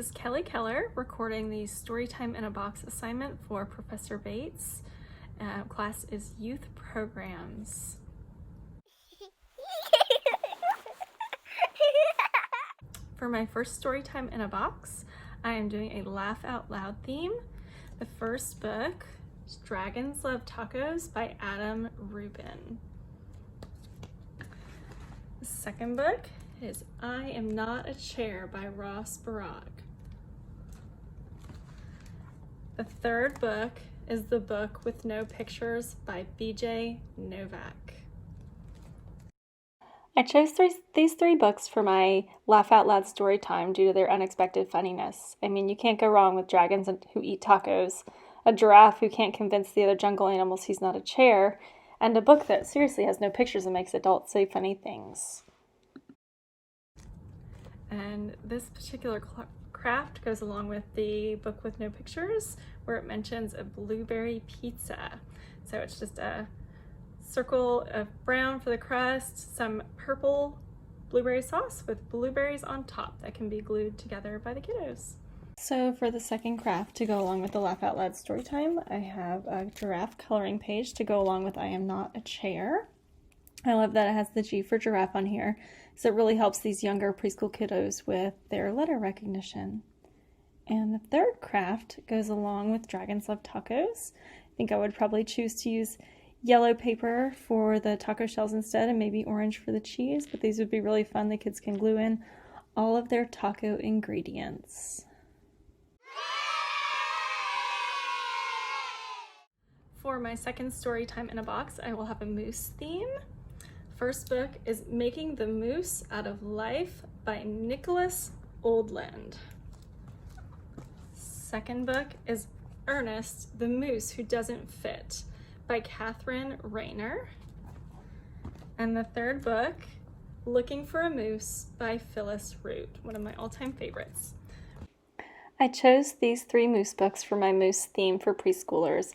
is Kelly Keller recording the Storytime in a Box assignment for Professor Bates. Class is Youth Programs. For my first Storytime in a Box, I am doing a Laugh Out Loud theme. The first book is Dragons Love Tacos by Adam Rubin. The second book is I Am Not a Chair by Ross Barag. The third book is The Book with No Pictures by BJ Novak. I chose these three books for my Laugh Out Loud story time due to their unexpected funniness. I mean, you can't go wrong with dragons who eat tacos, a giraffe who can't convince the other jungle animals he's not a chair, and a book that seriously has no pictures and makes adults say funny things. And this particular craft goes along with the book with no pictures, where it mentions a blueberry pizza. So it's just a circle of brown for the crust, some purple blueberry sauce with blueberries on top that can be glued together by the kiddos. So for the second craft to go along with the Laugh Out Loud story time, I have a giraffe coloring page to go along with I Am Not a Chair. I love that it has the G for giraffe on here, so it really helps these younger preschool kiddos with their letter recognition. And the third craft goes along with Dragons Love Tacos. I think I would probably choose to use yellow paper for the taco shells instead and maybe orange for the cheese, but these would be really fun. The kids can glue in all of their taco ingredients. For my second story time in a box, I will have a moose theme. First book is Making the Moose Out of Life by Nicholas Oldland. Second book is Ernest, the Moose Who Doesn't Fit by Catherine Rayner. And the third book, Looking for a Moose by Phyllis Root, one of my all-time favorites. I chose these three moose books for my moose theme for preschoolers.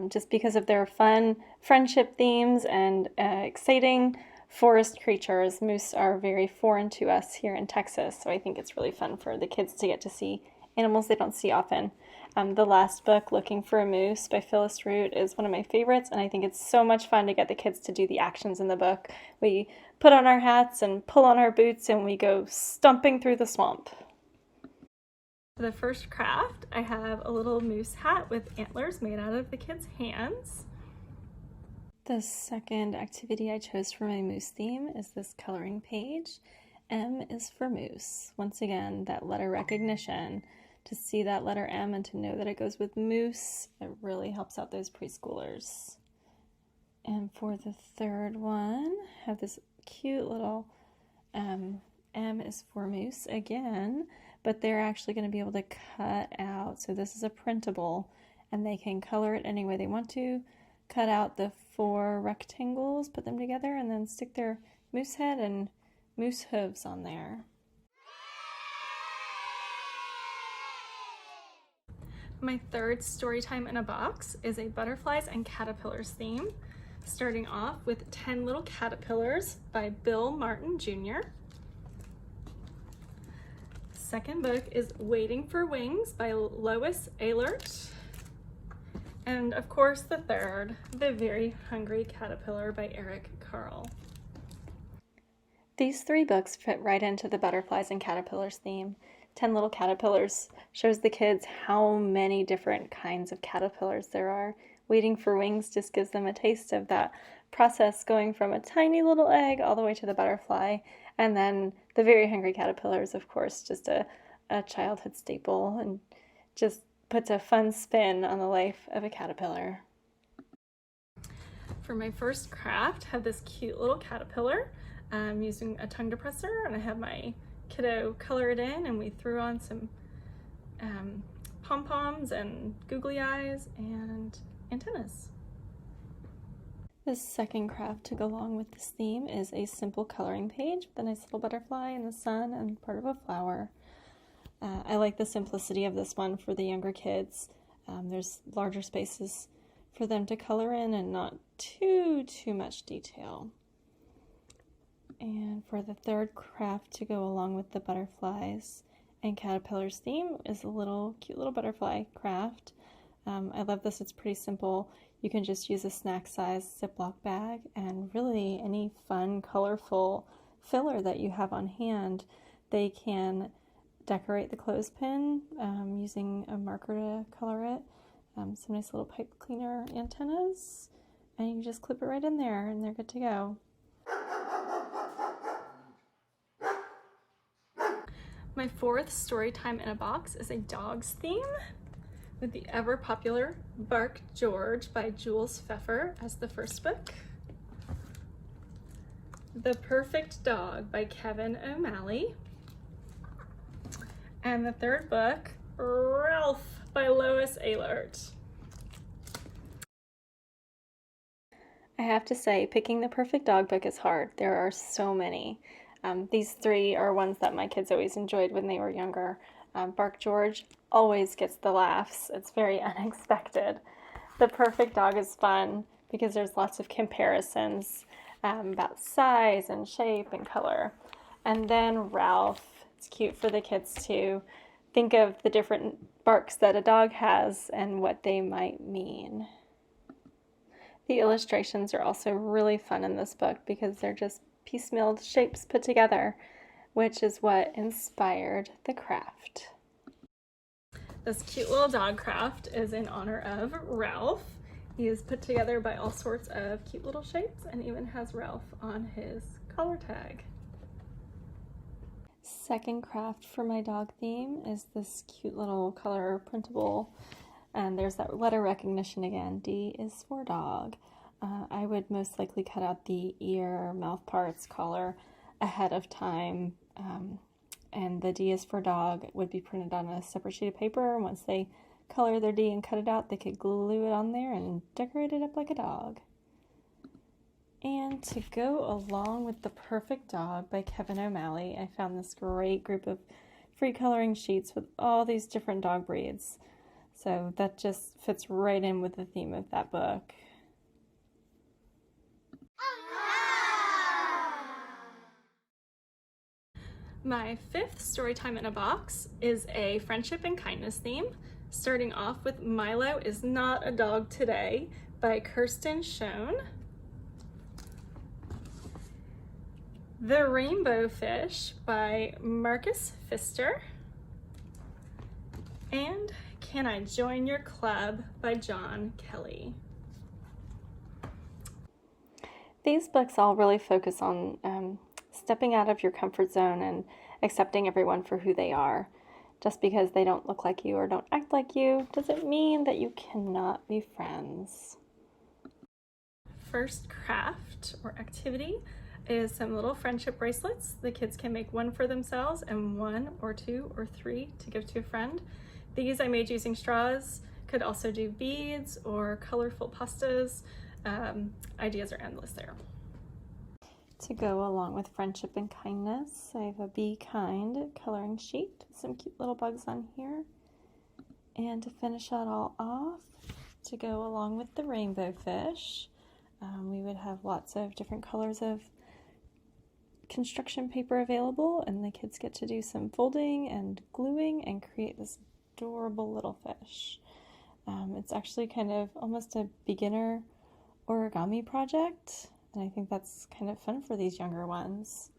Just because of their fun friendship themes and exciting forest creatures. Moose are very foreign to us here in Texas, so I think it's really fun for the kids to get to see animals they don't see often. The last book, Looking for a Moose by Phyllis Root, is one of my favorites, and I think it's so much fun to get the kids to do the actions in the book. We put on our hats and pull on our boots and we go stomping through the swamp. For the first craft, I have a little moose hat with antlers made out of the kids' hands. The second activity I chose for my moose theme is this coloring page. M is for moose. Once again, that letter recognition. To see that letter M and to know that it goes with moose, it really helps out those preschoolers. And for the third one, I have this cute little M is for moose again, but they're actually going to be able to cut out. So this is a printable, and they can color it any way they want to. Cut out the 4 rectangles, put them together, and then stick their moose head and moose hooves on there. My third story time in a box is a butterflies and caterpillars theme, starting off with 10 Little Caterpillars by Bill Martin Jr. Second book is Waiting for Wings by Lois Ehlert. And of course the third, The Very Hungry Caterpillar by Eric Carle. These three books fit right into the butterflies and caterpillars theme. 10 Little Caterpillars shows the kids how many different kinds of caterpillars there are. Waiting for Wings just gives them a taste of that process going from a tiny little egg all the way to the butterfly. And then The Very Hungry Caterpillars, of course, just a childhood staple and just puts a fun spin on the life of a caterpillar. For my first craft, I have this cute little caterpillar. I'm using a tongue depressor, and I have my kiddo color it in, and we threw on some pom-poms and googly eyes and antennas. The second craft to go along with this theme is a simple coloring page with a nice little butterfly and the sun and part of a flower. I like the simplicity of this one for the younger kids. There's larger spaces for them to color in and not too much detail. And for the third craft to go along with the butterflies And Caterpillar's theme is a cute little butterfly craft. I love this, it's pretty simple. You can just use a snack size Ziploc bag and really any fun, colorful filler that you have on hand. They can decorate the clothespin using a marker to color it. Some nice little pipe cleaner antennas, and you just clip it right in there and they're good to go. My fourth story time in a box is a dog's theme with the ever popular Bark George by Jules Pfeffer as the first book. The Perfect Dog by Kevin O'Malley. And the third book, Ralph by Lois Ehlert. I have to say, picking the perfect dog book is hard. There are so many. These three are ones that my kids always enjoyed when they were younger. Bark George always gets the laughs. It's very unexpected. The Perfect Dog is fun because there's lots of comparisons about size and shape and color. And then Ralph, it's cute for the kids to think of the different barks that a dog has and what they might mean. The illustrations are also really fun in this book because they're just piecemealed shapes put together, which is what inspired the craft. This cute little dog craft is in honor of Ralph. He is put together by all sorts of cute little shapes and even has Ralph on his collar tag. Second craft for my dog theme is this cute little color printable, and there's that letter recognition again. D is for dog. I would most likely cut out the ear, mouth parts, collar ahead of time, and the D is for dog would be printed on a separate sheet of paper. Once they color their D and cut it out, they could glue it on there and decorate it up like a dog. And to go along with The Perfect Dog by Kevin O'Malley, I found this great group of free coloring sheets with all these different dog breeds. So that just fits right in with the theme of that book. My fifth story time in a box is a friendship and kindness theme, starting off with Milo Is Not a Dog Today by Kirsten Schoen. The Rainbow Fish by Marcus Pfister. And Can I Join Your Club by John Kelly. These books all really focus on stepping out of your comfort zone and accepting everyone for who they are. Just because they don't look like you or don't act like you doesn't mean that you cannot be friends. First craft or activity is some little friendship bracelets. The kids can make one for themselves and one or two or three to give to a friend. These I made using straws. Could also do beads or colorful pastas. Ideas are endless there. To go along with friendship and kindness, I have a Be Kind coloring sheet with some cute little bugs on here. And to finish that all off, to go along with the rainbow fish, we would have lots of different colors of construction paper available, and the kids get to do some folding and gluing and create this adorable little fish. It's actually kind of almost a beginner origami project, and I think that's kind of fun for these younger ones.